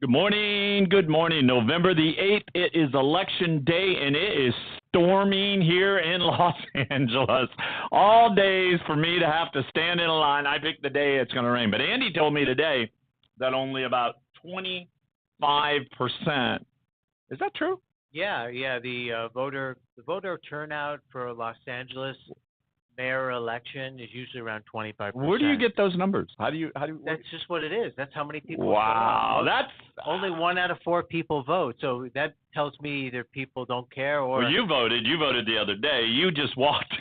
Good morning. Good morning. November the 8th. It is election day, and it is storming here in Los Angeles. All days for me to have to stand in a line. I picked the day it's going to rain. But Andy told me today that only about 25%. Is that true? Yeah. The voter turnout for Los Angeles mayor election is usually around 25%. Where do you get those numbers? How do you? That's just what it is. That's how many people. Wow, that's only 1 out of 4 people vote. So that tells me either people don't care or. Well, you voted. You voted the other day. You just walked.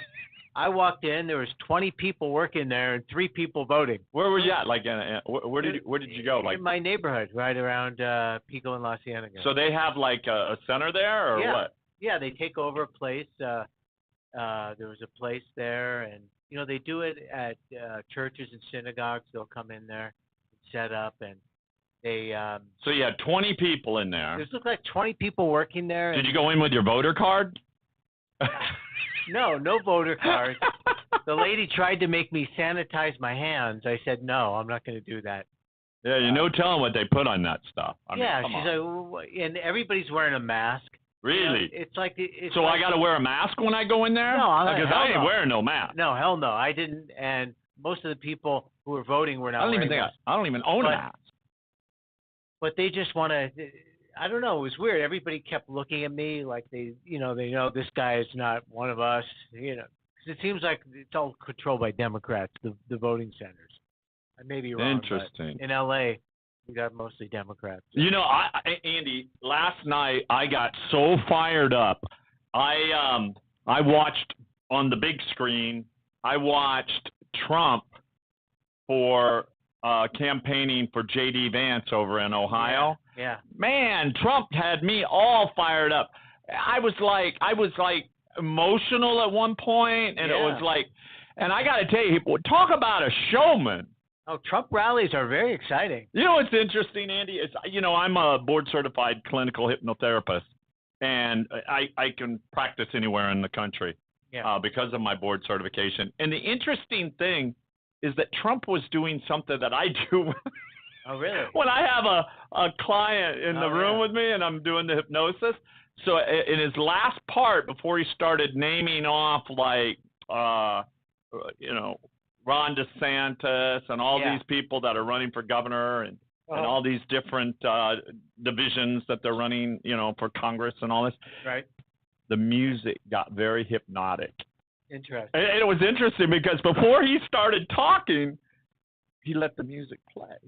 I walked in. There was 20 people working there and 3 people voting. Where were you at? Like, where did you go? Like in my neighborhood, right around Pico and La Cienega. So they have like a center there, or what? Yeah, they take over a place. There was a place there, and they do it at churches and synagogues. They'll come in there, set up, and they. So you had 20 people in there. There looked like 20 people working there. Did you go in with your voter card? No voter card. The lady tried to make me sanitize my hands. I said no, I'm not going to do that. Yeah, no telling what they put on that stuff. She's like, and everybody's wearing a mask. Really? It's like so I got to wear a mask when I go in there? No, because I ain't wearing no mask. No, hell no, I didn't. And most of the people who were voting were not. I don't even own a mask. But they just want to. I don't know. It was weird. Everybody kept looking at me like they know this guy is not one of us. Because it seems like it's all controlled by Democrats, the voting centers. I may be wrong. Interesting. But in L.A., we got mostly Democrats. Andy, last night I got so fired up. I watched on the big screen. I watched Trump for campaigning for J.D. Vance over in Ohio. Yeah. Man, Trump had me all fired up. I was like emotional at one point, and it was like, and I got to tell you, talk about a showman. Oh, Trump rallies are very exciting. You know what's interesting, Andy? It's I'm a board-certified clinical hypnotherapist, and I can practice anywhere in the country because of my board certification. And the interesting thing is that Trump was doing something that I do. Oh, really? When I have a client in the room with me and I'm doing the hypnosis. So in his last part, before he started naming off like, Ron DeSantis and all these people that are running for governor and all these different divisions that they're running, for Congress and all this. Right. The music got very hypnotic. Interesting. And it was interesting because before he started talking, he let the music play.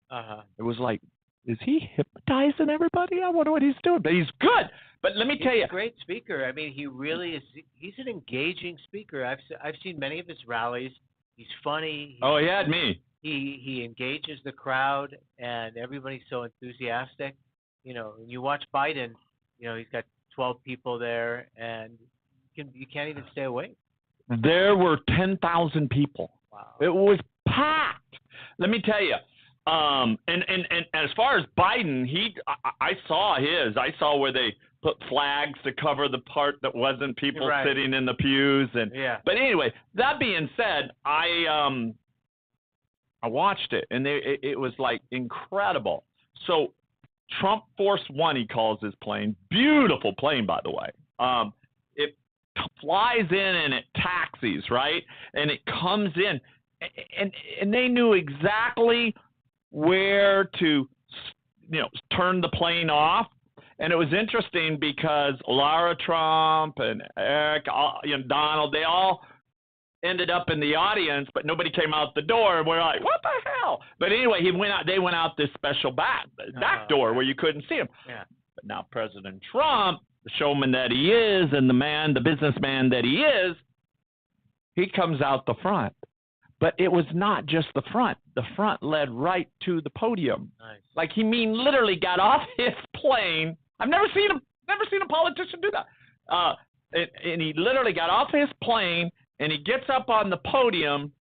Uh-huh. It was like, is he hypnotizing everybody? I wonder what he's doing. But he's good. But let me tell you. He's a great speaker. I mean, he really is. He's an engaging speaker. I've seen many of his rallies. He's funny. He had me. He engages the crowd, and everybody's so enthusiastic. When you watch Biden, he's got 12 people there, and you can't even stay away. There were 10,000 people. Wow. It was packed. Let me tell you. And as far as Biden, I saw his. I saw where they put flags to cover the part that wasn't people sitting in the pews. But anyway, that being said, I watched it, and it was like incredible. So Trump Force One, he calls his plane. Beautiful plane, by the way. It flies in and it taxis, right? And it comes in, and they knew exactly where to, turn the plane off. And it was interesting because Lara Trump and Eric, Donald, they all ended up in the audience, but nobody came out the door. And we're like, what the hell? But anyway, they went out this special back door where you couldn't see him. Yeah. But now President Trump, the showman that he is, and the businessman that he is, he comes out the front. But it was not just the front. The front led right to the podium. Nice. Like he literally got off his plane. I've never seen a politician do that. And he literally got off his plane and he gets up on the podium,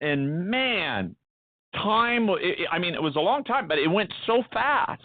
and man, it was a long time, but it went so fast.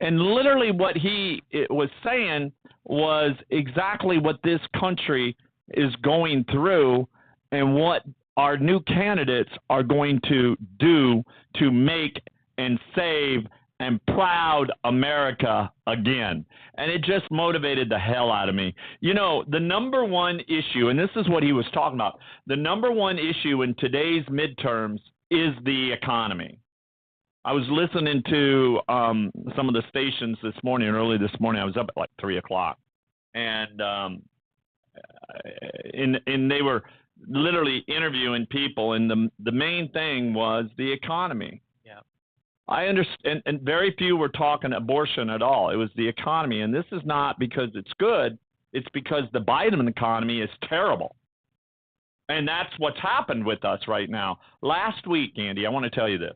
And literally what he was saying was exactly what this country is going through and what our new candidates are going to do to make and save and proud America again. And it just motivated the hell out of me. You know, the number one issue, and this is what he was talking about, the number one issue in today's midterms is the economy. I was listening to some of the stations this morning, early this morning. I was up at like 3 o'clock. And they were literally interviewing people, and the main thing was the economy. Yeah. I understand, and very few were talking abortion at all. It was the economy, and this is not because it's good. It's because the Biden economy is terrible. And that's what's happened with us right now. Last week, Andy, I want to tell you this.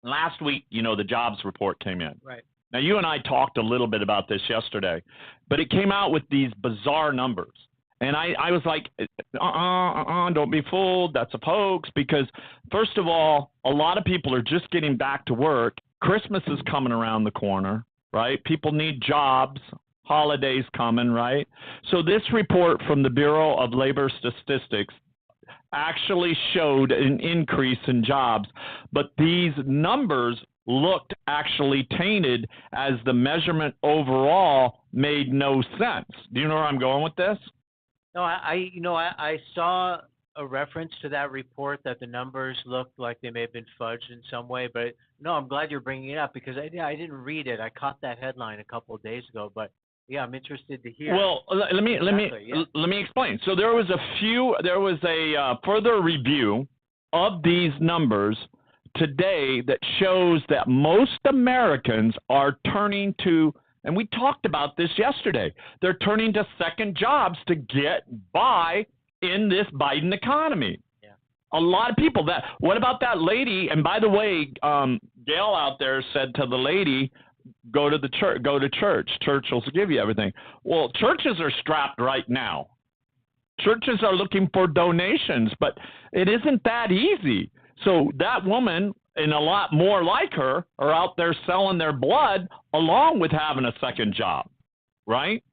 Last week, you know, the jobs report came in. Right. Now, you and I talked a little bit about this yesterday, but it came out with these bizarre numbers. And I was like, don't be fooled. That's a hoax. Because, first of all, a lot of people are just getting back to work. Christmas is coming around the corner, right? People need jobs. Holidays coming, right? So this report from the Bureau of Labor Statistics actually showed an increase in jobs. But these numbers looked actually tainted, as the measurement overall made no sense. Do you know where I'm going with this? No, I saw a reference to that report that the numbers looked like they may have been fudged in some way, but no, I'm glad you're bringing it up because I didn't read it. I caught that headline a couple of days ago, but yeah, I'm interested to hear. Well, let me explain. So there was a further review of these numbers today that shows that most Americans are turning to, and we talked about this yesterday, they're turning to second jobs to get by in this Biden economy. Yeah. A lot of people. What about that lady? And by the way, Gail out there said to the lady, go to church. Church will give you everything. Well, churches are strapped right now. Churches are looking for donations, but it isn't that easy. So that woman and a lot more like her are out there selling their blood along with having a second job, right?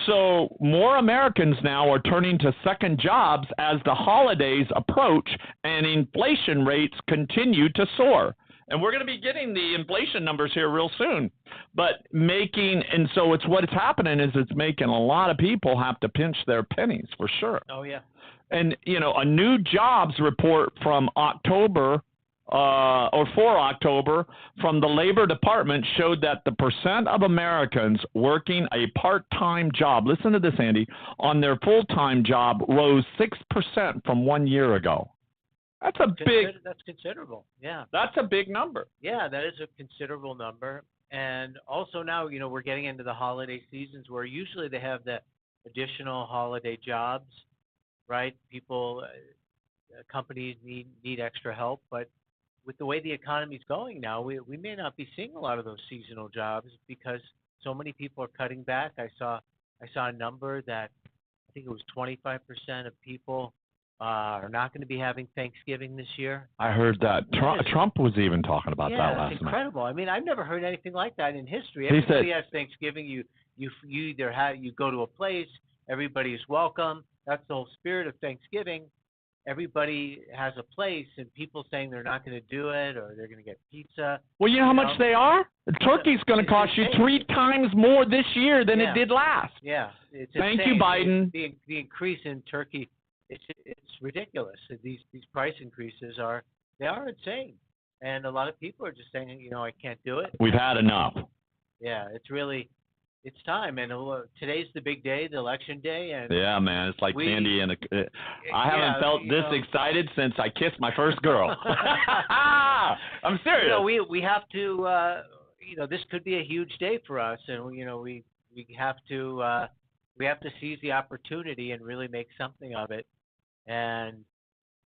So more Americans now are turning to second jobs as the holidays approach and inflation rates continue to soar. And we're going to be getting the inflation numbers here real soon. So what's happening is it's making a lot of people have to pinch their pennies for sure. Oh, yeah. And, you know, a new jobs report from October for October from the Labor Department showed that the percent of Americans working a part-time job, listen to this, Andy, on their full-time job rose 6% from 1 year ago. That's considerable. Yeah. That's a big number. Yeah, that is a considerable number. And also now, you know, we're getting into the holiday seasons where usually they have the additional holiday jobs, right? People, companies need extra help, but with the way the economy's going now, we may not be seeing a lot of those seasonal jobs because so many people are cutting back. I saw a number that I think it was 25% of people are not going to be having Thanksgiving this year. I heard that. Trump was even talking about that last night. Yeah, it's incredible. I mean, I've never heard anything like that in history. Everybody has Thanksgiving. You go to a place, everybody's welcome. That's the whole spirit of Thanksgiving. Everybody has a place, and people saying they're not going to do it or they're going to get pizza. Well, you know how much they are? The turkey's going to cost you 3 times more this year than it did last. Yeah. Thank you, Biden. The increase in turkey, it's ridiculous. These price increases are insane. And a lot of people are just saying, you know, I can't do it. We've had enough. Yeah, it's time, and today's the big day, the election day, and yeah, man, it's like candy and I haven't felt this excited since I kissed my first girl. I'm serious. You know, we have to, you know, this could be a huge day for us, and you know, we have to seize the opportunity and really make something of it, and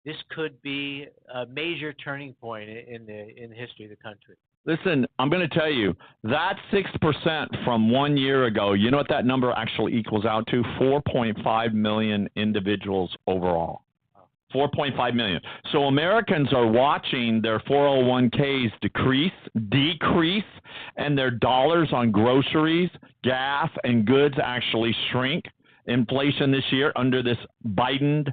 this could be a major turning point in the history of the country. Listen, I'm going to tell you, that 6% from 1 year ago, you know what that number actually equals out to? 4.5 million individuals overall. 4.5 million. So Americans are watching their 401ks decrease, and their dollars on groceries, gas, and goods actually shrink. Inflation this year under this Biden,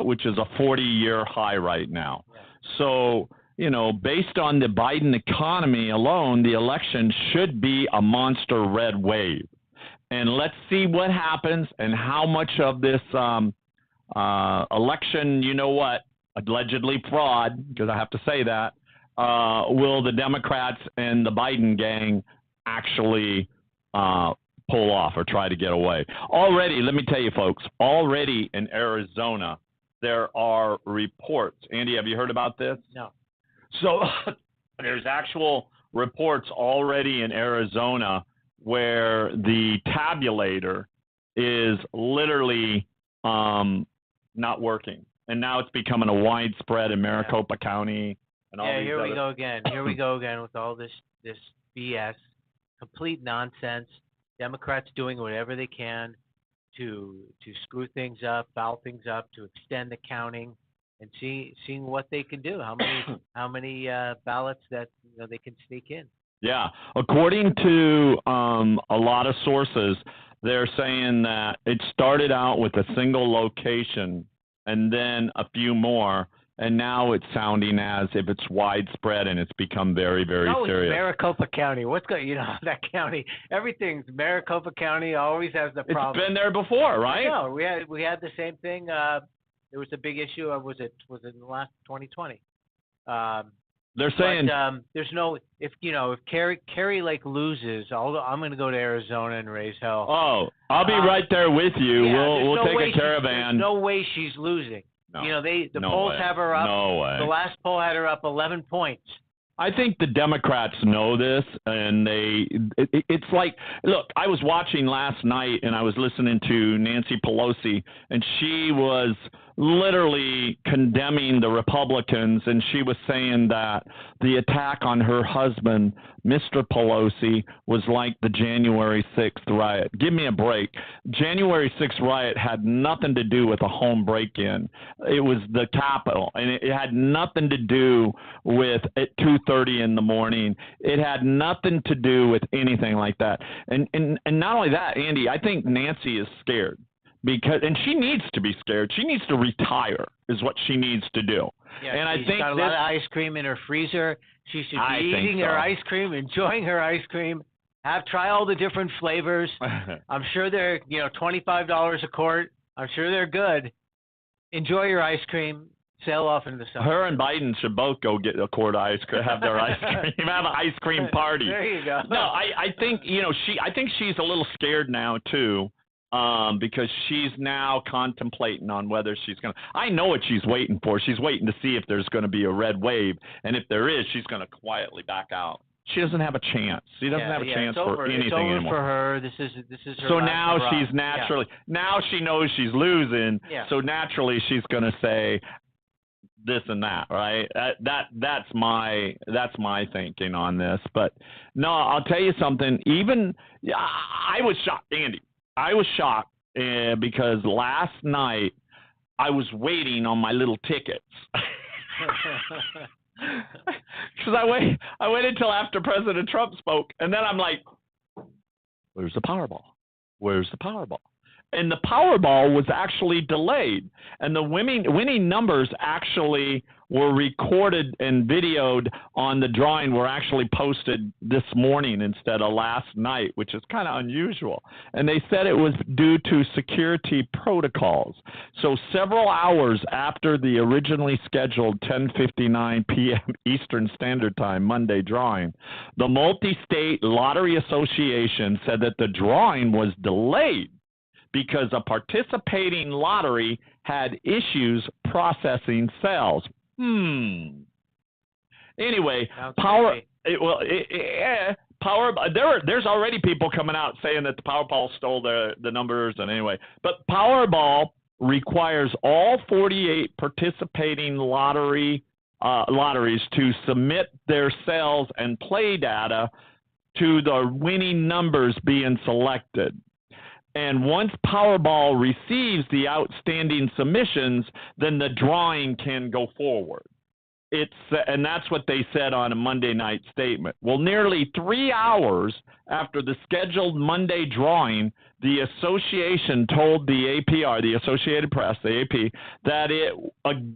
which is a 40-year high right now. Yeah. So based on the Biden economy alone, the election should be a monster red wave. And let's see what happens and how much of this election, allegedly fraud, because I have to say that, will the Democrats and the Biden gang actually pull off or try to get away. Already, let me tell you, folks, already in Arizona, there are reports. Andy, have you heard about this? No. So there's actual reports already in Arizona where the tabulator is literally not working. And now it's becoming a widespread in Maricopa County. And all these here we go again. Here we go again with all this BS, complete nonsense. Democrats doing whatever they can to screw things up, foul things up, to extend the counting, and seeing what they can do. How many ballots that they can sneak in. Yeah, according to a lot of sources, they're saying that it started out with a single location and then a few more. And now it's sounding as if it's widespread and it's become very, very serious. It's Maricopa County. What's going? That county. Everything's Maricopa County. Always has the problem. It's been there before, right? No, we had the same thing. There was a big issue. Was it in the last 2020? They're saying there's no if Kerry Lake loses, I'm going to go to Arizona and raise hell. Oh, I'll be right there with you. Yeah, we'll take a caravan. There's no way she's losing. No, the polls have her up. No way. The last poll had her up 11 points. I think the Democrats know this, and it's like, look, I was watching last night, and I was listening to Nancy Pelosi, and she was literally condemning the Republicans, and she was saying that the attack on her husband, Mr. Pelosi, was like the January 6th riot. Give me a break. January 6th riot had nothing to do with a home break-in. It was the Capitol, and it had nothing to do with at 2:30 in the morning. It had nothing to do with anything like that. And not only that, Andy, I think Nancy is scared. And she needs to be scared. She needs to retire, is what she needs to do. Yeah, and she's got a lot of ice cream in her freezer. She should be eating her ice cream, enjoying her ice cream. Try all the different flavors. I'm sure they're $25 a quart. I'm sure they're good. Enjoy your ice cream. Sail off into the summer. Her and Biden should both go get a quart of ice cream, have their ice cream, have an ice cream party. There you go. No, I think I think she's a little scared now too. Because she's now contemplating on whether she's going to – I know what she's waiting for. She's waiting to see if there's going to be a red wave. And if there is, she's going to quietly back out. She doesn't have a chance. She doesn't have a chance for anything anymore. It's over for her. This is her So now she's naturally – now she knows she's losing. Yeah. So naturally she's going to say this and that, right? That's my thinking on this. But, no, I'll tell you something. I was shocked, Andy. I was shocked because last night I was waiting on my little tickets. Because I waited until after President Trump spoke, and then I'm like, where's the Powerball? Where's the Powerball? And the Powerball was actually delayed, and the winning numbers actually were recorded and videoed on the drawing, were actually posted this morning instead of last night, which is kind of unusual. And they said it was due to security protocols. So several hours after the originally scheduled 10:59 p.m. Eastern Standard Time Monday drawing, the Multi-State Lottery Association said that the drawing was delayed because a participating lottery had issues processing sales. Anyway, there's already people coming out saying that the Powerball stole the numbers, and anyway. But Powerball requires all 48 participating lotteries to submit their sales and play data to the winning numbers being selected. And once Powerball receives the outstanding submissions, then the drawing can go forward. and that's what they said on a Monday night statement. Well, nearly 3 hours after the scheduled Monday drawing, the association told the APR, the Associated Press, the AP, that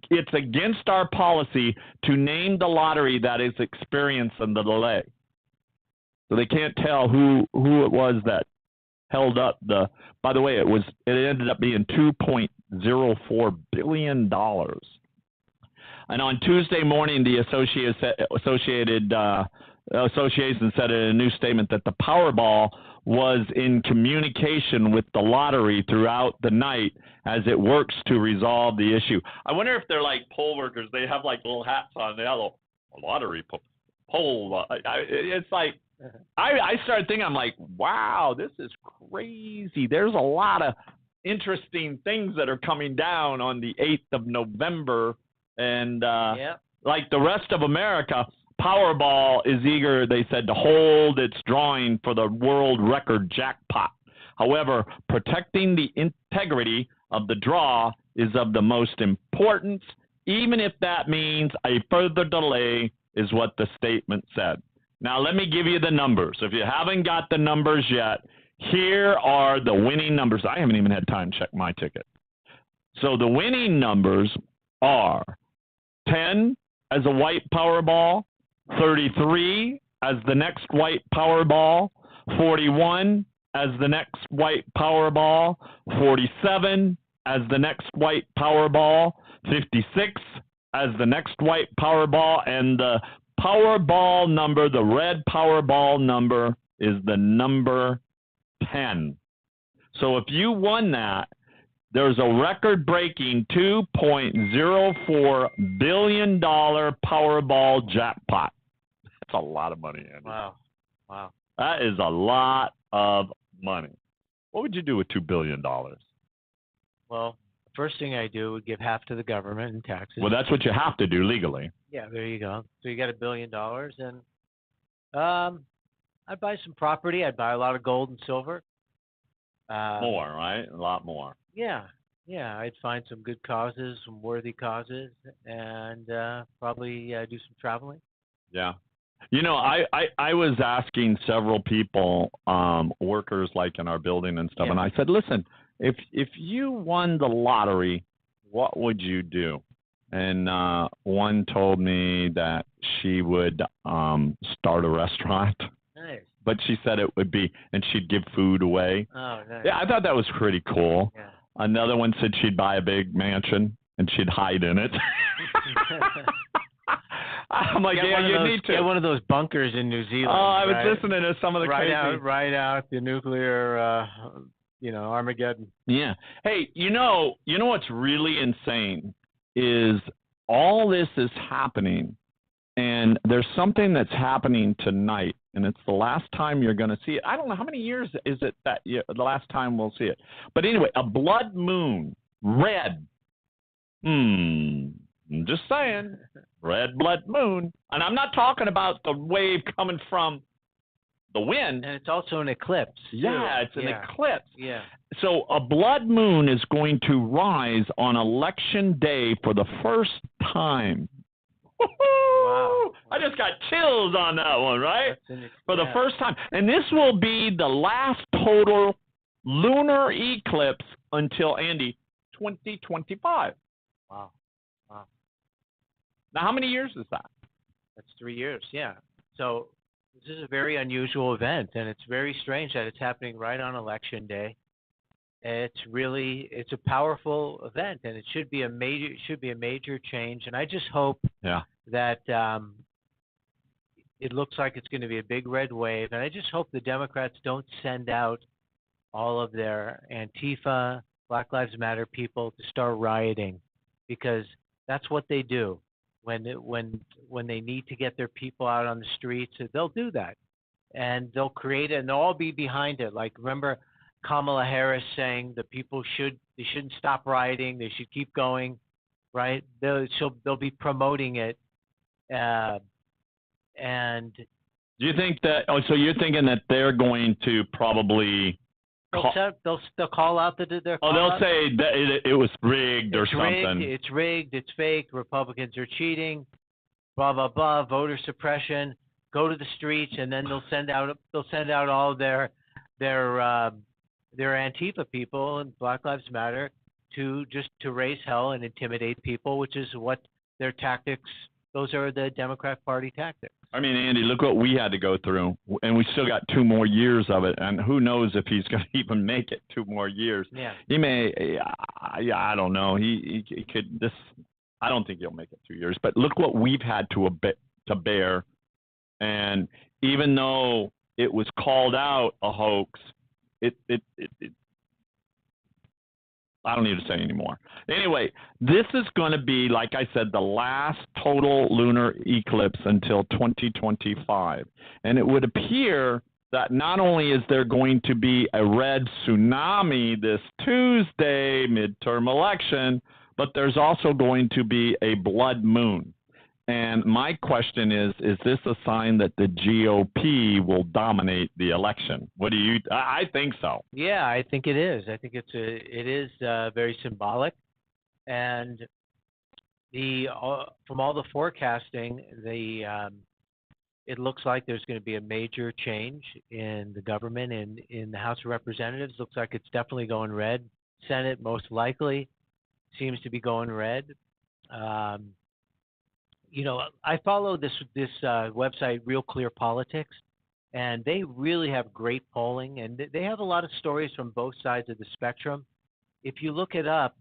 it's against our policy to name the lottery that is experiencing the delay. So they can't tell who it was that held up the. By the way, it ended up being $2.04 billion. And on Tuesday morning, the association said in a new statement that the Powerball was in communication with the lottery throughout the night as it works to resolve the issue. I wonder if they're like poll workers. They have like little hats on. They have a lottery poll. It's like, I started thinking, I'm like, wow, this is crazy. There's a lot of interesting things that are coming down on the 8th of November. And like the rest of America, Powerball is eager, they said, to hold its drawing for the world record jackpot. However, protecting the integrity of the draw is of the most importance, even if that means a further delay, is what the statement said. Now, let me give you the numbers. If you haven't got the numbers yet, here are the winning numbers. I haven't even had time to check my ticket. So the winning numbers are 10 as a white Powerball, 33 as the next white Powerball, 41 as the next white Powerball, 47 as the next white Powerball, 56 as the next white Powerball, and the Powerball number, the red Powerball number, is the number 10. So if you won that, there's a record-breaking $2.04 billion Powerball jackpot. That's a lot of money, Andy. Wow. That is a lot of money. What would you do with $2 billion? Well, the first thing I do would give half to the government in taxes. Well, that's what you have to do legally. Yeah, there you go. So you got $1 billion, and I'd buy some property. I'd buy a lot of gold and silver. More, right? A lot more. Yeah. I'd find some good causes, some worthy causes, and probably do some traveling. Yeah. You know, I was asking several people, workers like in our building and stuff, and I said, listen, if you won the lottery, what would you do? And one told me that she would start a restaurant. Nice. But she said it would be, and she'd give food away. Oh, nice. Yeah, I thought that was pretty cool. Yeah. Another one said she'd buy a big mansion and she'd hide in it. I'm like, yeah, you need to get one of those bunkers in New Zealand. Oh, I was listening to some of the crazy. Ride out the nuclear, Armageddon. Yeah. Hey, you know what's really insane is all this is happening, and there's something that's happening tonight, and it's the last time you're going to see it. I don't know how many years is it that the last time we'll see it. But anyway, a blood moon, red. I'm just saying, red blood moon. And I'm not talking about the wave coming from the wind. And it's also an eclipse. Yeah, it's an eclipse. Yeah. So a blood moon is going to rise on election day for the first time. Wow. I just got chills on that one, right? For the first time. And this will be the last total lunar eclipse until, Andy, 2025. Wow. Now, how many years is that? That's 3 years, yeah. So this is a very unusual event, and it's very strange that it's happening right on Election Day. It's a powerful event, and it should be a major change. And I just hope that it looks like it's going to be a big red wave, and I just hope the Democrats don't send out all of their Antifa, Black Lives Matter people to start rioting, because that's what they do. When they need to get their people out on the streets, they'll do that, and they'll create it, and they'll all be behind it. Like, remember Kamala Harris saying the people shouldn't stop rioting, they should keep going, right? They'll be promoting it, and do you think that? Oh, so you're thinking that they're going to probably? They'll call out they'll say that it was rigged or something. It's rigged. It's fake. Republicans are cheating. blah blah blah, voter suppression. Go to the streets, and then they'll send out all their Antifa people and Black Lives Matter to raise hell and intimidate people, which is what their tactics. Those are the Democrat Party tactics. I mean, Andy, look what we had to go through, and we still got 2 more years of it, and who knows if he's going to even make it 2 more years. Yeah. He may. I don't know. He could. I don't think he'll make it 2 years. But look what we've had to bear. And even though it was called out a hoax, it I don't need to say anymore. Anyway, this is going to be, like I said, the last total lunar eclipse until 2025. And it would appear that not only is there going to be a red tsunami this Tuesday, midterm election, but there's also going to be a blood moon. And my question is this a sign that the GOP will dominate the election? What do you? I think so. Yeah, I think it is. I think it is very symbolic, and from all the forecasting, it looks like there's going to be a major change in the government and in the House of Representatives. Looks like it's definitely going red. Senate most likely seems to be going red. I follow this website, Real Clear Politics, and they really have great polling, and they have a lot of stories from both sides of the spectrum. If you look it up,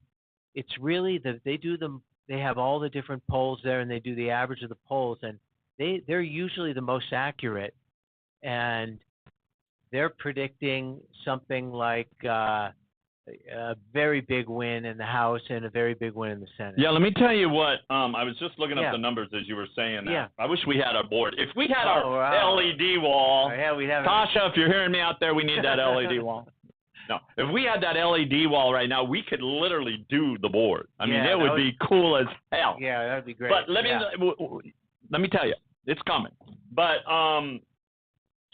it's really they have all the different polls there, and they do the average of the polls, and they're usually the most accurate, and they're predicting something like a very big win in the House and a very big win in the Senate. Yeah, let me tell you what. I was just looking up the numbers as you were saying that. Yeah. I wish we had our board. If we had our LED wall, we'd have Tasha, if you're hearing me out there, we need that LED wall. No, if we had that LED wall right now, we could literally do the board. I mean, it would be cool as hell. Yeah, that'd be great. But let me tell you, it's coming. But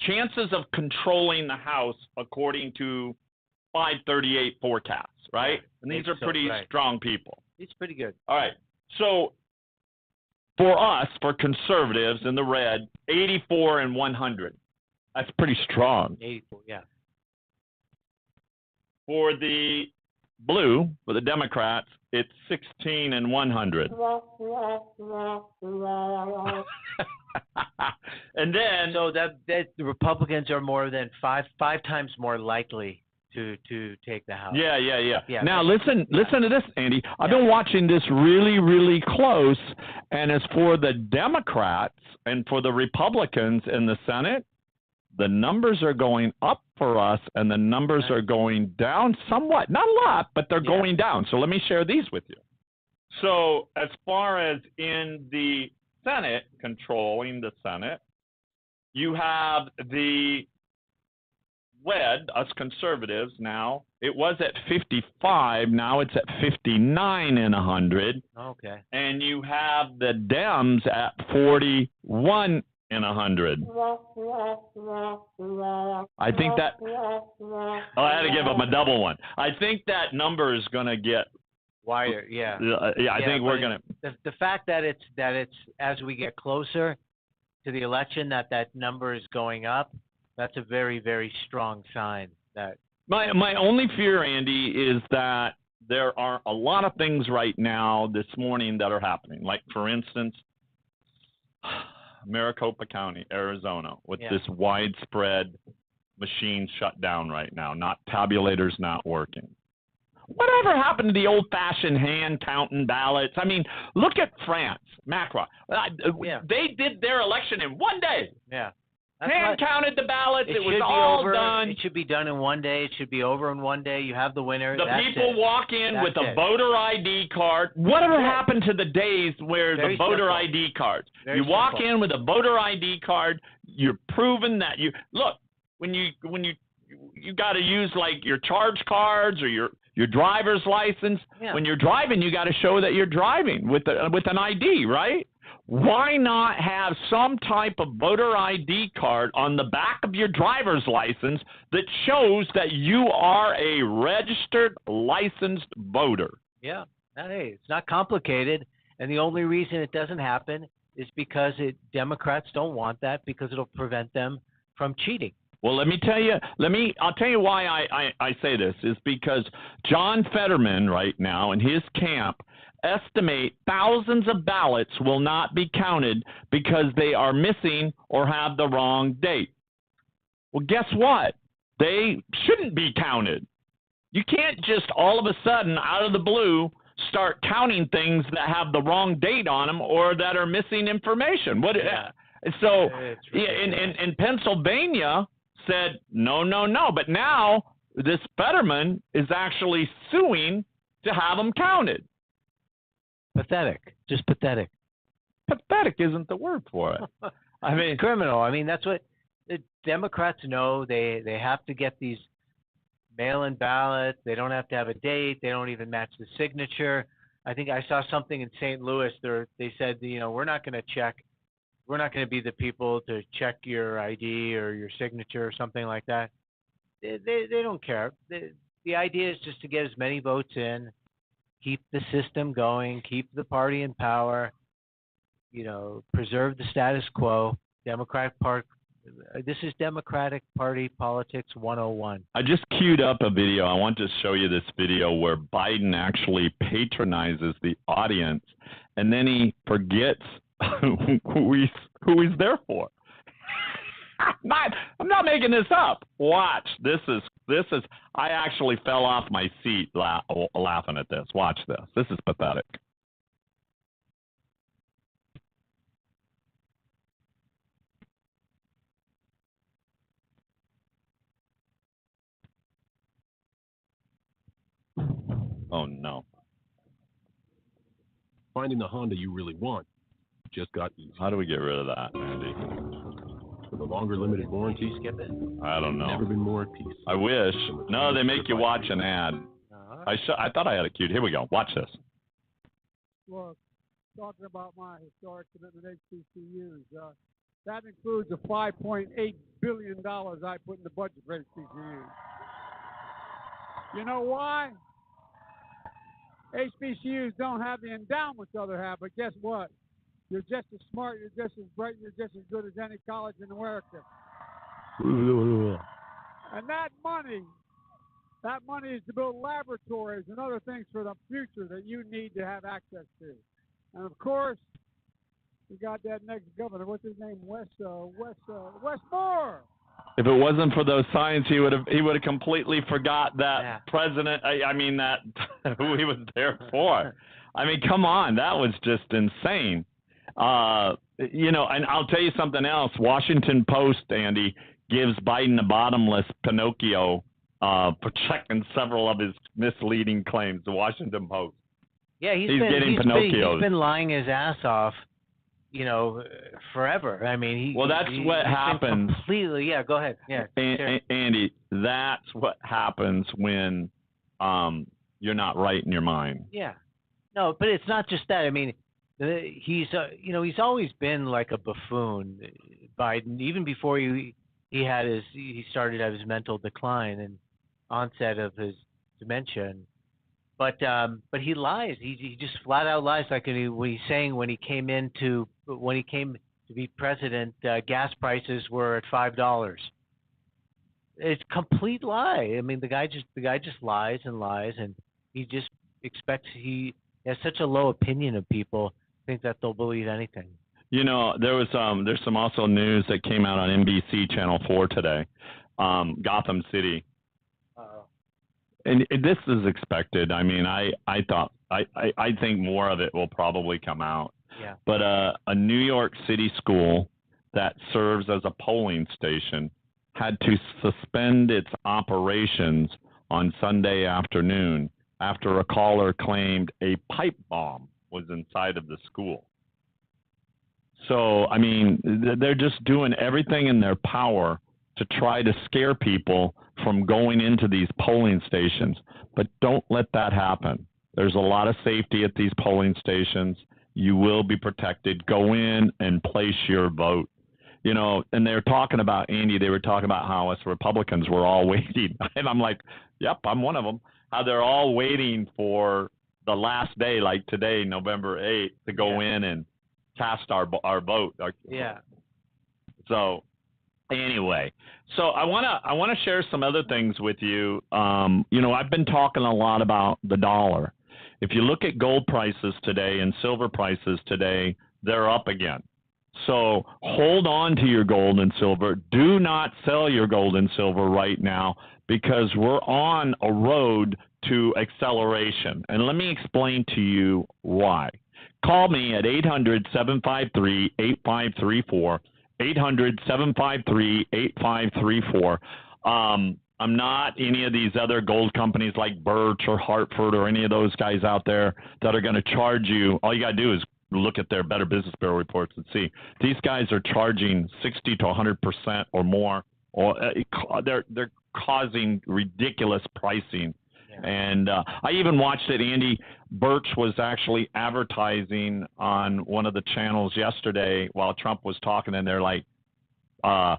chances of controlling the House according to 538 forecasts, right? And these are pretty strong people. It's pretty good. All right. So for us, for conservatives in the red, 84 and 100. That's pretty strong. 84, yeah. For the blue, for the Democrats, it's 16 and 100. And then so that the Republicans are more than five times more likely to take the House. Yeah. Now listen to this, Andy. I've been watching this really, really close, and as for the Democrats and for the Republicans in the Senate, the numbers are going up for us, and the numbers are going down somewhat. Not a lot, but they're going down. So let me share these with you. So as far as in the Senate, controlling the Senate, you have the red, us conservatives now. It was at 55. Now it's at 59 in 100. Okay. And you have the Dems at 41 in 100. I think that. I had to give them a double one. I think that number is going to get wider. Yeah. I think we're going to. The fact that it's as we get closer to the election that number is going up. That's a very, very strong sign. That my only fear, Andy, is that there are a lot of things right now this morning that are happening. Like, for instance, Maricopa County, Arizona, with this widespread machine shut down right now, tabulators not working. Whatever happened to the old-fashioned hand counting ballots? I mean, look at France, Macron. They did their election in one day. Yeah. Hand counted the ballots. It was all done. It should be done in one day. It should be over in one day. You have the winner. The people walk in with a voter ID card. Whatever happened to the days where the voter ID cards? You walk in with a voter ID card. You're proving that you look when you got to use like your charge cards or your driver's license. Yeah. When you're driving, you got to show that you're driving with an ID, right? Why not have some type of voter ID card on the back of your driver's license that shows that you are a registered, licensed voter? Yeah. Hey, it's not complicated. And the only reason it doesn't happen is because Democrats don't want that because it'll prevent them from cheating. Well, let me tell you. I'll tell you why I say this is because John Fetterman right now and his camp estimate thousands of ballots will not be counted because they are missing or have the wrong date. Well, guess what? They shouldn't be counted. You can't just all of a sudden, out of the blue, start counting things that have the wrong date on them or that are missing information. So in Pennsylvania said, no. But now this Fetterman is actually suing to have them counted. Pathetic. Just pathetic. Pathetic isn't the word for it. I mean, it's criminal. I mean, that's what the Democrats know. They have to get these mail-in ballots. They don't have to have a date. They don't even match the signature. I think I saw something in St. Louis. They said, we're not going to check. We're not going to be the people to check your ID or your signature or something like that. They don't care. The idea is just to get as many votes in, keep the system going, keep the party in power, preserve the status quo. This is Democratic Party Politics 101. I just queued up a video. I want to show you this video where Biden actually patronizes the audience, and then he forgets who he's there for. I'm not making this up. Watch. This is. I actually fell off my seat laughing at this. Watch this. This is pathetic. Oh, no. Finding the Honda you really want just got easy. How do we get rid of that, Andy? With a longer limited warranty, I don't know. Never been more at peace. I wish. No, they make you watch an ad. I thought I had it queued. Here we go. Watch this. Look, talking about my historic commitment HBCUs, that includes the $5.8 billion I put in the budget for HBCUs. You know why? HBCUs don't have the endowments others have, but guess what? You're just as smart, you're just as bright, you're just as good as any college in America. And that money is to build laboratories and other things for the future that you need to have access to. And of course, we got that next governor. What's his name? Wes Moore. If it wasn't for those signs, he would have completely forgot that president. I mean that who he was there for. I mean, come on, that was just insane. And I'll tell you something else. Washington Post, Andy, gives Biden a bottomless Pinocchio for checking several of his misleading claims. The Washington Post. Yeah, he's been lying his ass off, forever. I mean, that's what happens. Completely. Yeah, go ahead. Yeah, Andy, that's what happens when you're not right in your mind. Yeah. No, but it's not just that. I mean, he's always been like a buffoon, Biden. Even before he started to have his mental decline and onset of his dementia. But he lies. He just flat out lies. Like when he's saying when he came to be president, gas prices were at $5. It's a complete lie. I mean, the guy just lies and lies, and he just expects he has such a low opinion of people. Think that they'll believe anything. There's some also news that came out on NBC Channel 4 today. Gotham City. And this is expected. I mean, I think more of it will probably come out. Yeah. But a New York City school that serves as a polling station had to suspend its operations on Sunday afternoon after a caller claimed a pipe bomb was inside of the school. So, I mean, they're just doing everything in their power to try to scare people from going into these polling stations. But don't let that happen. There's a lot of safety at these polling stations. You will be protected. Go in and place your vote. And they're talking about, Andy, they were talking about how us Republicans were all waiting. And I'm like, yep, I'm one of them. How they're all waiting for the last day, like today, November 8th, to go in and cast our vote. Yeah. So anyway, so I wanna share some other things with you. I've been talking a lot about the dollar. If you look at gold prices today and silver prices today, they're up again. So hold on to your gold and silver. Do not sell your gold and silver right now because we're on a road to acceleration. And let me explain to you why. Call me at 800-753-8534, 800-753-8534. I'm not any of these other gold companies like Birch or Hartford or any of those guys out there that are going to charge you. All you got to do is look at their Better Business Bureau reports and see. These guys are charging 60 to 100% or more. Or they're causing ridiculous pricing. Yeah. And I even watched it. Andy Birch was actually advertising on one of the channels yesterday while Trump was talking, and they're like, a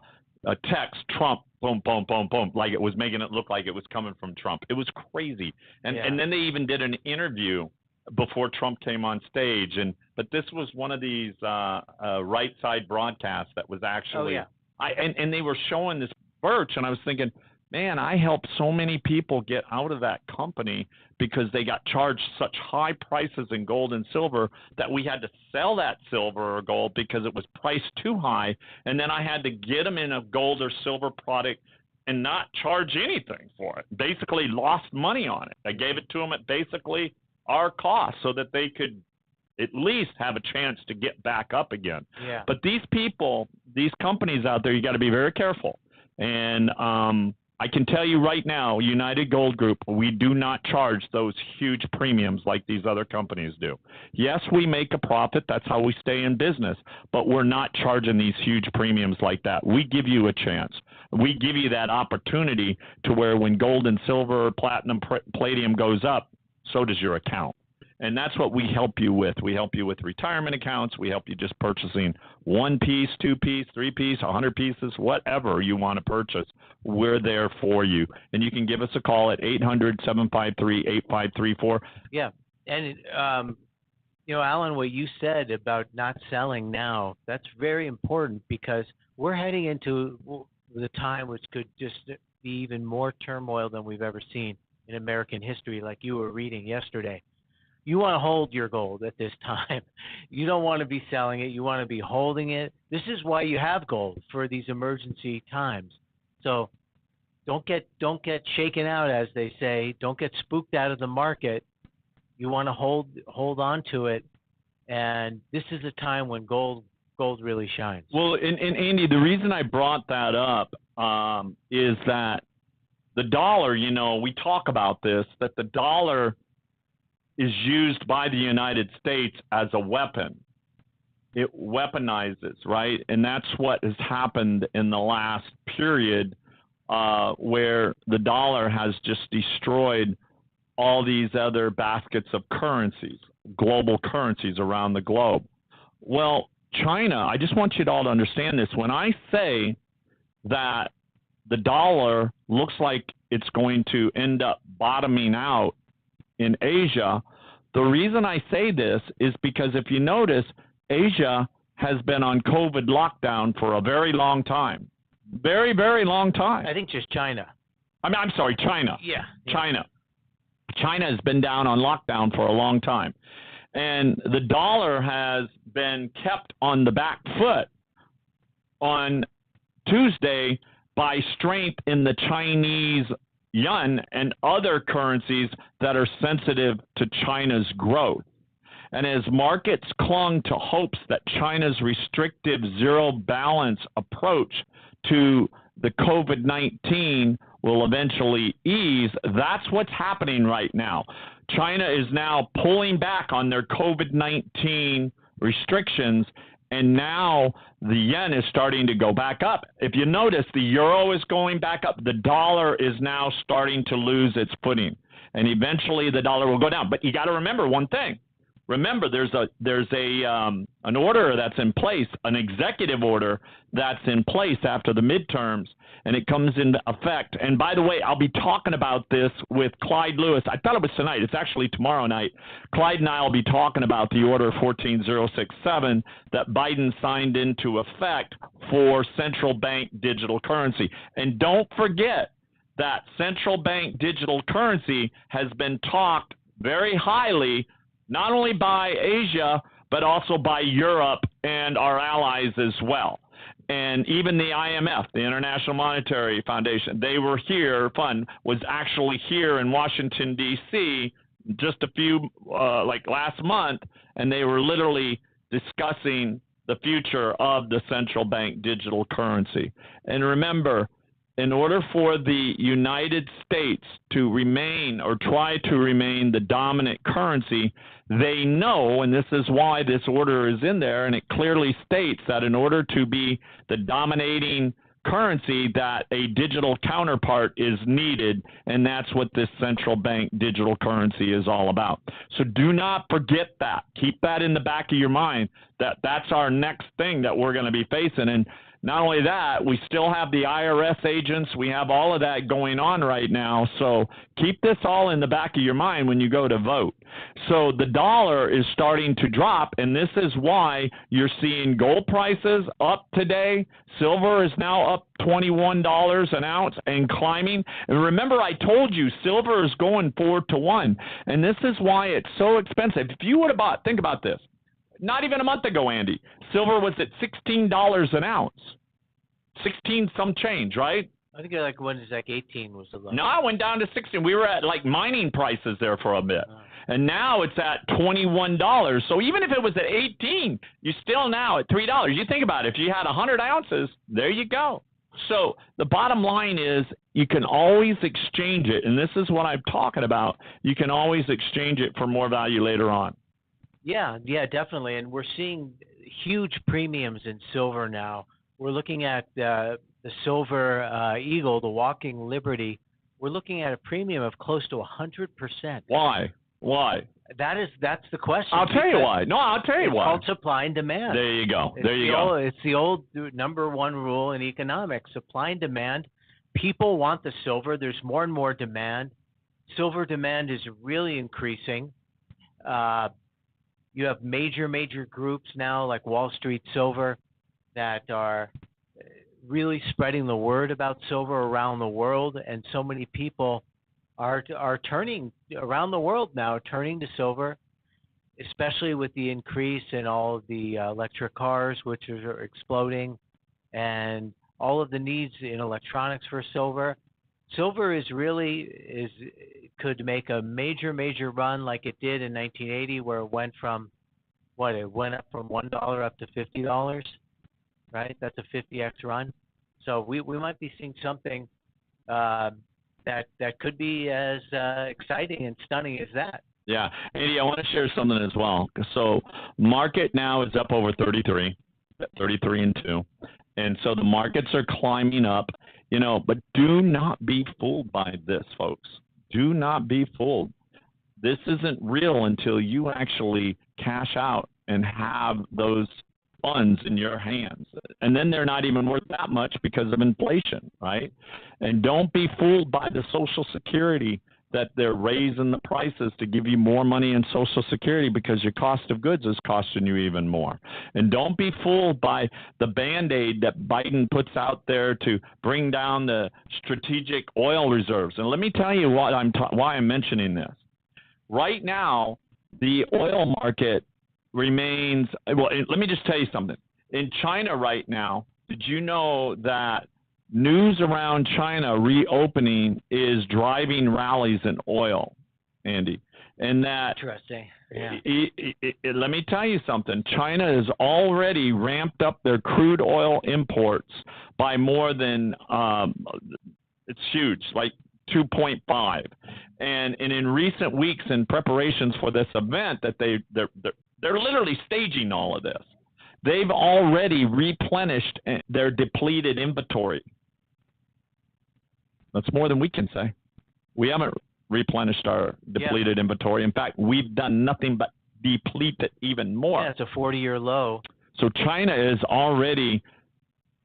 text, Trump, boom, boom, boom, boom, like it was making it look like it was coming from Trump. It was crazy. And then they even did an interview before Trump came on stage. But this was one of these right side broadcasts that was actually, and they were showing this Birch, and I was thinking, man, I helped so many people get out of that company because they got charged such high prices in gold and silver that we had to sell that silver or gold because it was priced too high. And then I had to get them in a gold or silver product and not charge anything for it. Basically lost money on it. I gave it to them at basically our cost so that they could at least have a chance to get back up again. Yeah. But these people, these companies out there, you got to be very careful. And I can tell you right now, United Gold Group, we do not charge those huge premiums like these other companies do. Yes, we make a profit. That's how we stay in business. But we're not charging these huge premiums like that. We give you a chance. We give you that opportunity to where when gold and silver, platinum, palladium goes up, so does your account. And that's what we help you with. We help you with retirement accounts. We help you just purchasing 1 piece, 2 piece, 3 piece, 100 pieces, whatever you want to purchase. We're there for you. And you can give us a call at 800-753-8534. Yeah. And, Alan, what you said about not selling now, that's very important because we're heading into the time which could just be even more turmoil than we've ever seen in American history, like you were reading yesterday. You want to hold your gold at this time. You don't want to be selling it. You want to be holding it. This is why you have gold, for these emergency times. So don't get shaken out, as they say. Don't get spooked out of the market. You want to hold on to it. And this is a time when gold really shines. Well, and Andy, the reason I brought that up is that the dollar, we talk about this, that the dollar is used by the United States as a weapon. It weaponizes, right? And that's what has happened in the last period where the dollar has just destroyed all these other baskets of currencies, global currencies around the globe. Well, China, I just want you all to understand this. When I say that the dollar looks like it's going to end up bottoming out in Asia, the reason I say this is because if you notice, Asia has been on COVID lockdown for a very long time. Very, very long time. I think just China. I'm sorry, China. Yeah. China. China has been down on lockdown for a long time. And the dollar has been kept on the back foot on Tuesday by strength in the Chinese yuan and other currencies that are sensitive to China's growth. And as markets clung to hopes that China's restrictive zero balance approach to the COVID-19 will eventually ease, that's what's happening right now. China is now pulling back on their COVID-19 restrictions, and now the yen is starting to go back up. If you notice, the euro is going back up. The dollar is now starting to lose its footing, and eventually the dollar will go down. But you got to remember one thing. remember, there's an order that's in place, an executive order that's in place after the midterms, and it comes into effect. And by the way, I'll be talking about this with Clyde Lewis. I thought it was tonight. It's actually tomorrow night. Clyde and I will be talking about the Order 14067 that Biden signed into effect for central bank digital currency. And don't forget that central bank digital currency has been talked very highly, not only by Asia, but also by Europe and our allies as well. And even the IMF, the International Monetary Foundation, they were here, fund was actually here in Washington, D.C. just a few, like last month, and they were literally discussing the future of the central bank digital currency. And remember, in order for the United States to remain or try to remain the dominant currency, they know, and this is why this order is in there, and it clearly states that in order to be the dominating currency, that a digital counterpart is needed, and that's what this central bank digital currency is all about. So do not forget that. Keep that in the back of your mind, that that's our next thing that we're going to be facing. And not only that, we still have the IRS agents. We have all of that going on right now. So keep this all in the back of your mind when you go to vote. So the dollar is starting to drop, and this is why you're seeing gold prices up today. Silver is now up $21 an ounce and climbing. And remember, I told you silver is going 4-to-1, and this is why it's so expensive. If you would have bought, think about this. Not even a month ago, Andy, silver was at $16 an ounce. 16 some change, right? I think like when it's like 18 was the low. No, it went down to 16. We were at like mining prices there for a bit. And now it's at $21. So even if it was at 18, you're still now at $3. You think about it. If you had 100 ounces, there you go. So the bottom line is you can always exchange it. And this is what I'm talking about. You can always exchange it for more value later on. Yeah, definitely. And we're seeing huge premiums in silver now. We're looking at the silver eagle, the Walking Liberty. We're looking at a premium of close to 100%. Why? That's the question. I'll tell you why. No, I'll tell you why. It's called supply and demand. There you go. It's the old number one rule in economics: supply and demand. People want the silver. There's more and more demand. Silver demand is really increasing. You have major groups now like Wall Street Silver that are really spreading the word about silver around the world, and so many people are turning around the world now, turning to silver, especially with the increase in all of the electric cars, which are exploding, and all of the needs in electronics for silver. Silver could make a major run like it did in 1980, where it went from up from $1 up to $50, right? That's a 50x run. So we might be seeing something that could be as exciting and stunning as that. Yeah, Andy, I want to share something as well. So market now is up over 33 and 2, and so the markets are climbing up. But do not be fooled by this, folks. Do not be fooled. This isn't real until you actually cash out and have those funds in your hands. And then they're not even worth that much because of inflation, right? And don't be fooled by the Social Security that they're raising the prices to give you more money in Social Security because your cost of goods is costing you even more. And don't be fooled by the Band-Aid that Biden puts out there to bring down the strategic oil reserves. And let me tell you why I'm mentioning this. Right now, the oil market remains – well, let me just tell you something. In China right now, did you know that news around China reopening is driving rallies in oil, Andy? And that – interesting. Yeah. Let me tell you something. China has already ramped up their crude oil imports by more than it's huge, like 2.5. And in recent weeks, in preparations for this event, that they're literally staging all of this. They've already replenished their depleted inventory. That's more than we can say. We haven't replenished our depleted inventory. In fact, we've done nothing but deplete it even more. Yeah, it's a 40-year low. So China is already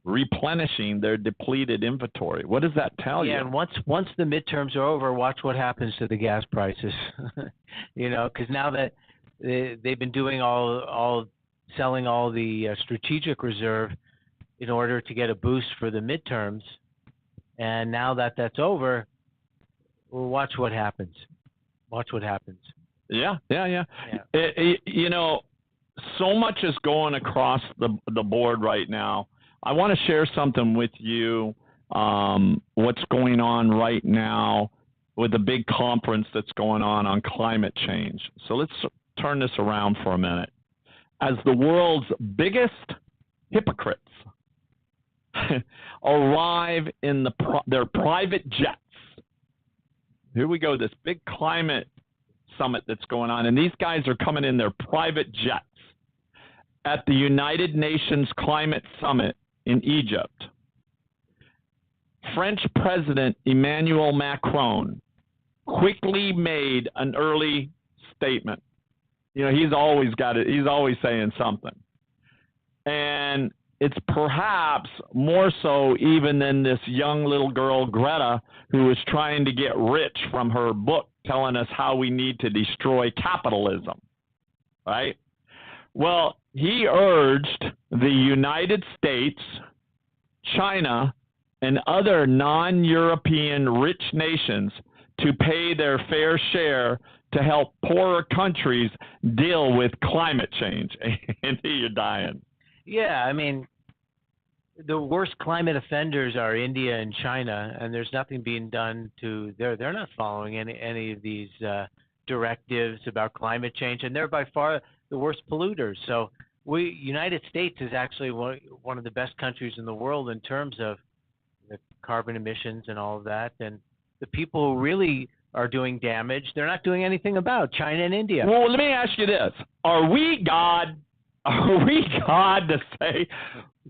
replenishing their depleted inventory. What does that tell you? Yeah, and once the midterms are over, watch what happens to the gas prices. Because now that they've been doing selling all the strategic reserve in order to get a boost for the midterms, and now that that's over, well, watch what happens. Watch what happens. Yeah. So much is going across the board right now. I want to share something with you, what's going on right now with the big conference that's going on climate change. So let's turn this around for a minute. As the world's biggest hypocrites arrive in their private jets. Here we go, this big climate summit that's going on, and these guys are coming in their private jets at the United Nations Climate Summit in Egypt. French President Emmanuel Macron quickly made an early statement. He's always got it. He's always saying something. And it's perhaps more so even than this young little girl, Greta, who is trying to get rich from her book telling us how we need to destroy capitalism, right? Well, he urged the United States, China, and other non-European rich nations to pay their fair share to help poorer countries deal with climate change. And you're dying. Yeah, I mean, the worst climate offenders are India and China, and there's nothing being done they're not following any of these directives about climate change, and they're by far the worst polluters. So United States is actually one of the best countries in the world in terms of the carbon emissions and all of that. And the people who really are doing damage, they're not doing anything about China and India. Well, let me ask you this. Are we God to say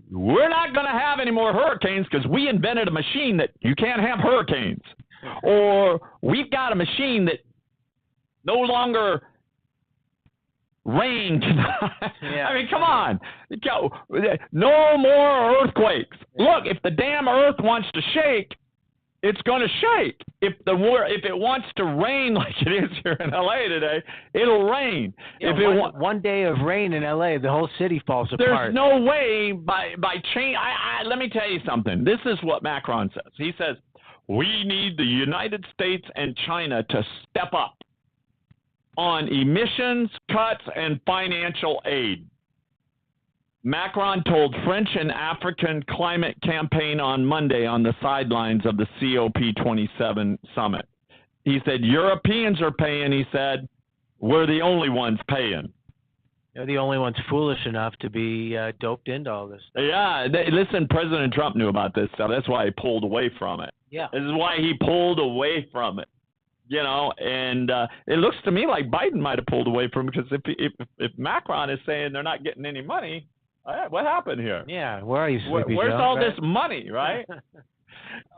we're not going to have any more hurricanes because we invented a machine that you can't have hurricanes? Or we've got a machine that no longer rain tonight. Yeah. I mean, come on. No more earthquakes. Look, if the damn earth wants to shake, it's going to shake. If it wants to rain like it is here in LA today, it'll rain. Yeah, one day of rain in LA, the whole city falls apart. There's no way by change. Let me tell you something. This is what Macron says. He says, we need the United States and China to step up on emissions cuts and financial aid. Macron told French and African climate campaign on Monday on the sidelines of the COP27 summit. He said, Europeans are paying. He said, we're the only ones paying. They're the only ones foolish enough to be doped into all this. Yeah, listen, President Trump knew about this stuff. That's why he pulled away from it. Yeah. This is why he pulled away from it. And it looks to me like Biden might have pulled away from it, because if Macron is saying they're not getting any money, what happened here? Yeah, where are you, Sleepy Where's Joe, all right? this money, right?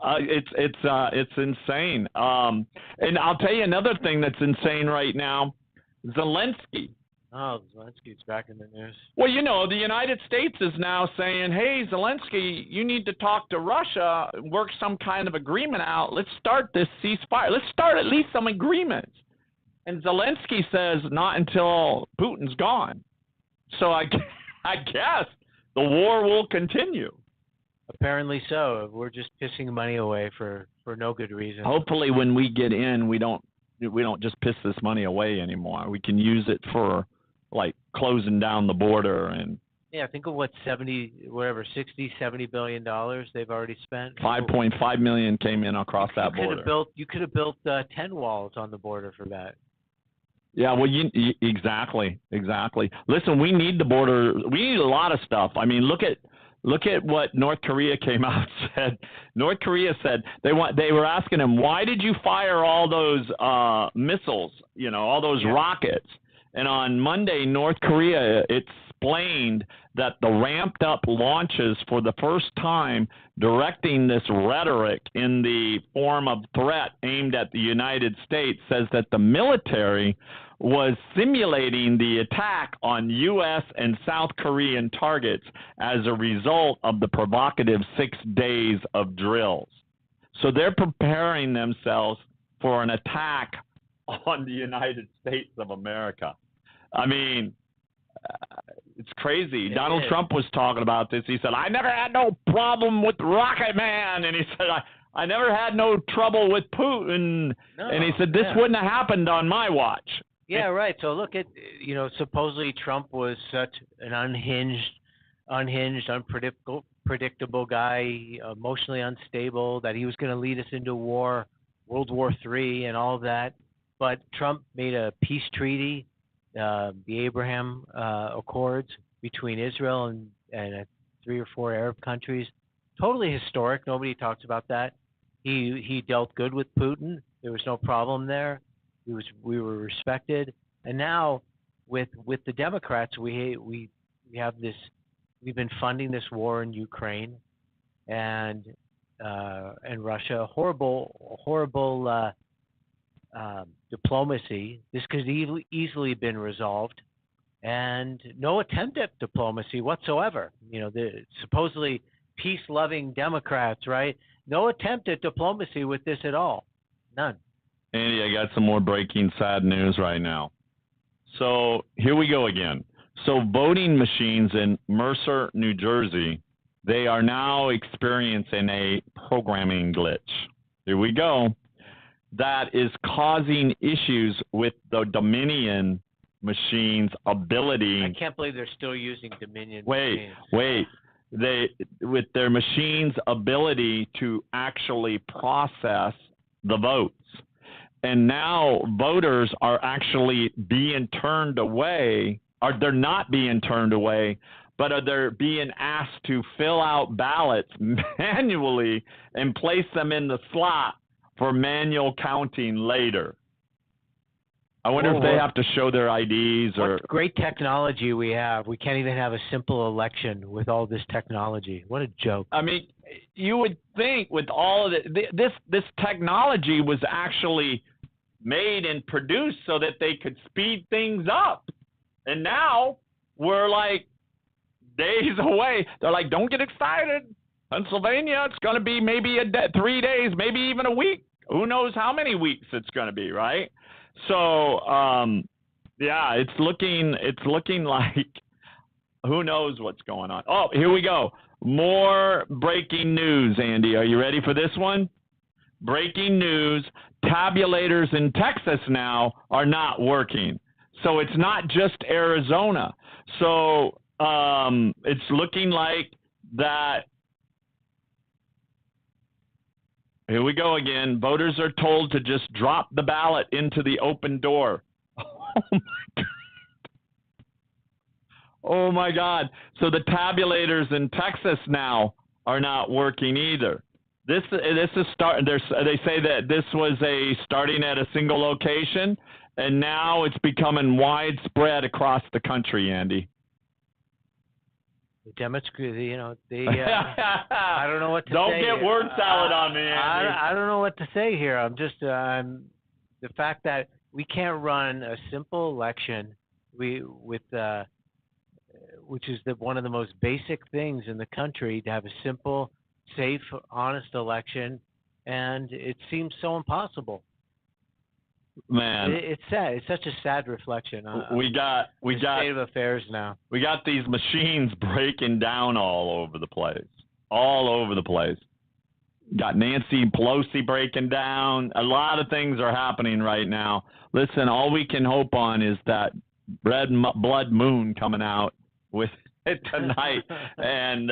It's insane. And I'll tell you another thing that's insane right now. Zelensky. Oh, Zelensky's back in the news. Well, the United States is now saying, hey, Zelensky, you need to talk to Russia, work some kind of agreement out. Let's start this ceasefire. Let's start at least some agreements. And Zelensky says, not until Putin's gone. So I guess the war will continue. Apparently so. We're just pissing money away for no good reason. Hopefully when we get in, we don't just piss this money away anymore. We can use it for closing down the border. And yeah, think of what 60, $70 billion they've already spent. 5.5 million came in across that border. You could have built 10 walls on the border for that. Yeah, well, exactly. Listen, we need the border. We need a lot of stuff. I mean, look at what North Korea came out and said. North Korea said they were asking him, why did you fire all those missiles, all those rockets? And on Monday, North Korea explained that the ramped-up launches for the first time, directing this rhetoric in the form of threat aimed at the United States, says that the military was simulating the attack on U.S. and South Korean targets as a result of the provocative 6 days of drills. So they're preparing themselves for an attack on the United States of America. I mean, it's crazy. Donald Trump was talking about this. He said, I never had no problem with Rocket Man. And he said, I never had no trouble with Putin. No, and he said, this wouldn't have happened on my watch. Yeah, right. So look at, supposedly Trump was such an unhinged, unpredictable guy, emotionally unstable, that he was going to lead us into war, World War III and all of that. But Trump made a peace treaty, the Abraham Accords between Israel and 3 or 4 Arab countries. Totally historic. Nobody talks about that. He dealt good with Putin. There was no problem there. We were respected. And now with the Democrats, we have this. We've been funding this war in Ukraine and Russia. Horrible diplomacy. This could easily been resolved, and no attempt at diplomacy whatsoever. The supposedly peace-loving Democrats, right? No attempt at diplomacy with this at all. None. Andy, I got some more breaking sad news right now. So here we go again. So voting machines in Mercer, New Jersey, they are now experiencing a programming glitch. Here we go. That is causing issues with the Dominion machine's ability. I can't believe they're still using Dominion machines. Wait. With their machine's ability to actually process the votes. And now voters are actually being turned away, or they're not being turned away, but they're being asked to fill out ballots manually and place them in the slot for manual counting later. I wonder if they have to show their IDs or. What great technology we have. We can't even have a simple election with all this technology. What a joke. I mean, you would think with all of this technology was actually made and produced so that they could speed things up. And now we're like days away. They're like, don't get excited. Pennsylvania, it's going to be maybe 3 days, maybe even a week. Who knows how many weeks it's going to be, right? So, it's looking like who knows what's going on. Oh, here we go. More breaking news, Andy. Are you ready for this one? Breaking news. Tabulators in Texas now are not working. So it's not just Arizona. So it's looking like that. Here we go again. Voters are told to just drop the ballot into the open door. Oh my God. So the tabulators in Texas now are not working either. This is they say that this was starting at a single location, and now it's becoming widespread across the country, Andy. The Democrats, I don't know what to say. Don't get word salad on me, Andy. I don't know what to say here. I'm just, the fact that we can't run a simple election, which is one of the most basic things in the country, to have a simple, safe, honest election, and it seems so impossible. Man, it's sad. It's such a sad reflection. We got state of affairs now. We got these machines breaking down all over the place. Got Nancy Pelosi breaking down. A lot of things are happening right now. Listen, all we can hope on is that blood moon coming out with it tonight and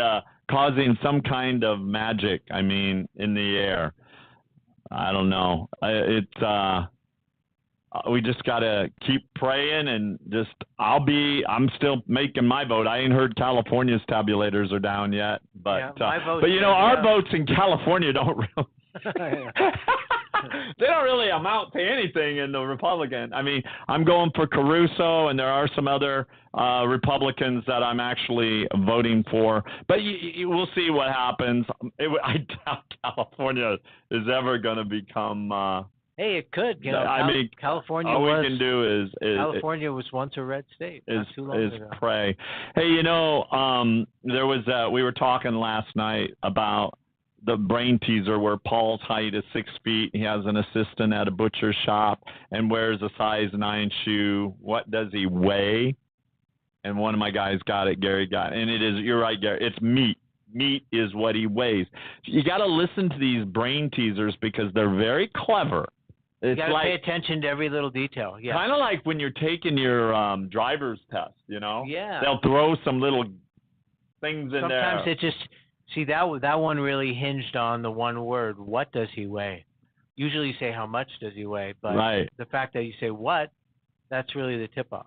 causing some kind of magic. I mean, in the air. I don't know. We just got to keep praying and I'm still making my vote. I ain't heard California's tabulators are down yet, but our votes in California don't really. they don't really amount to anything in the Republican. I mean, I'm going for Caruso, and there are some other Republicans that I'm actually voting for. But we'll see what happens. I doubt California is ever going to become. Hey, it could. You know, I mean, California all was. we can do is California was once a red state. Is not too long ago. pray. Hey, you know, there was we were talking last night about the brain teaser where Paul's height is 6 feet. He has an assistant at a butcher shop and wears a size 9 shoe. What does he weigh? And one of my guys got it. Gary got it. And it is. You're right, Gary. It's meat. Meat is what he weighs. You got to listen to these brain teasers because they're very clever. It's you got to like, pay attention to every little detail. Yeah. Kind of like when you're taking your driver's test, you know? Yeah. They'll throw some little things in Sometimes there. Sometimes it just, see, that one really hinged on the one word, what does he weigh? Usually you say how much does he weigh, but right. The fact that you say what, that's really the tip-off.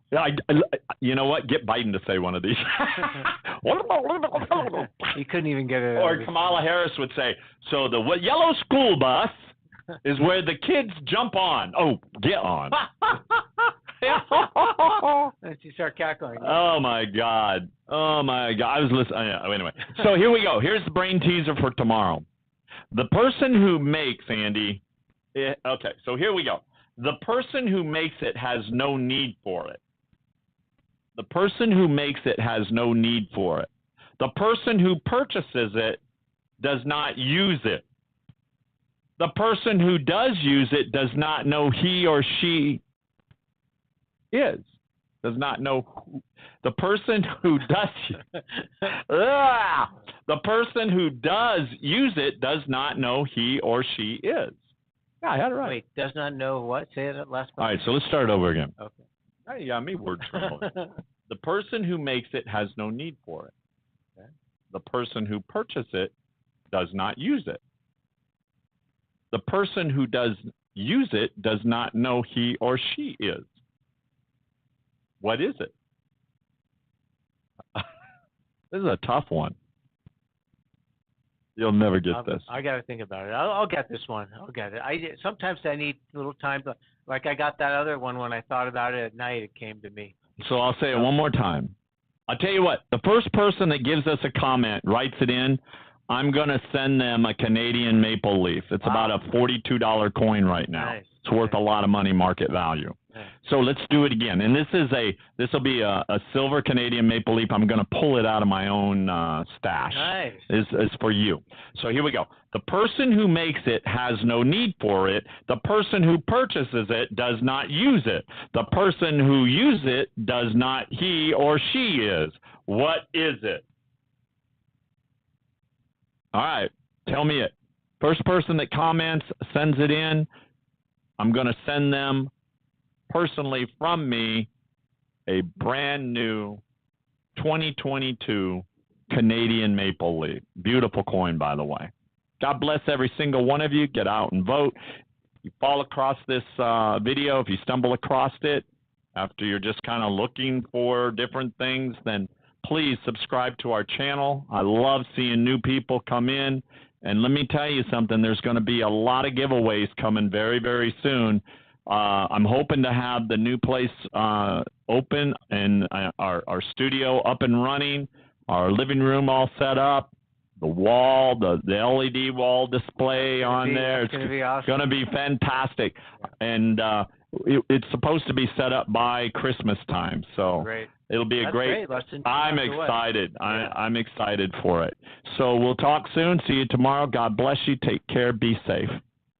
You know what? Get Biden to say one of these. He couldn't even get it. Or Kamala Harris would say, so the yellow school bus is where the kids jump on. Oh, get on. And she started cackling. Oh, my God. Oh, my God. I was listening. Anyway, so here we go. Here's the brain teaser for tomorrow. The person who makes, Andy, okay, so here we go. The person who makes it has no need for it. The person who makes it has no need for it. The person who purchases it does not use it. The person who does use it does not know he or she is. Does not know who. The person who does the person who does use it does not know he or she is. Yeah, I had it right. Wait, does not know what? Say it last part. All right, so let's start over again. Okay. Hey, yeah, me word trouble. The person who makes it has no need for it. Okay. The person who purchases it does not use it. The person who does use it does not know he or she is. What is it? This is a tough one. You'll never get this. I got to think about it. I'll get this one. I'll get it. Sometimes I need a little time to, like I got that other one when I thought about it at night. It came to me. So I'll say it one more time. I'll tell you what. The first person that gives us a comment, writes it in, I'm going to send them a Canadian maple leaf. It's about a $42 coin right now. Nice. It's worth a lot of money market value. Nice. So let's do it again. And this will be a silver Canadian maple leaf. I'm going to pull it out of my own stash. Nice. Is for you. So here we go. The person who makes it has no need for it. The person who purchases it does not use it. The person who uses it does not he or she is. What is it? All right. Tell me it. First person that comments, sends it in. I'm going to send them personally from me a brand new 2022 Canadian maple leaf. Beautiful coin, by the way. God bless every single one of you. Get out and vote. You fall across this video, if you stumble across it, after you're just kind of looking for different things, then please subscribe to our channel. I love seeing new people come in. And let me tell you something, there's going to be a lot of giveaways coming very, very soon. I'm hoping to have the new place open and our studio up and running, our living room all set up, the wall, the LED wall display on there. It's going to be awesome. Going to be fantastic. And it's supposed to be set up by Christmas time. So great. It'll be a great. I'm excited. I'm excited for it. So we'll talk soon. See you tomorrow. God bless you. Take care. Be safe.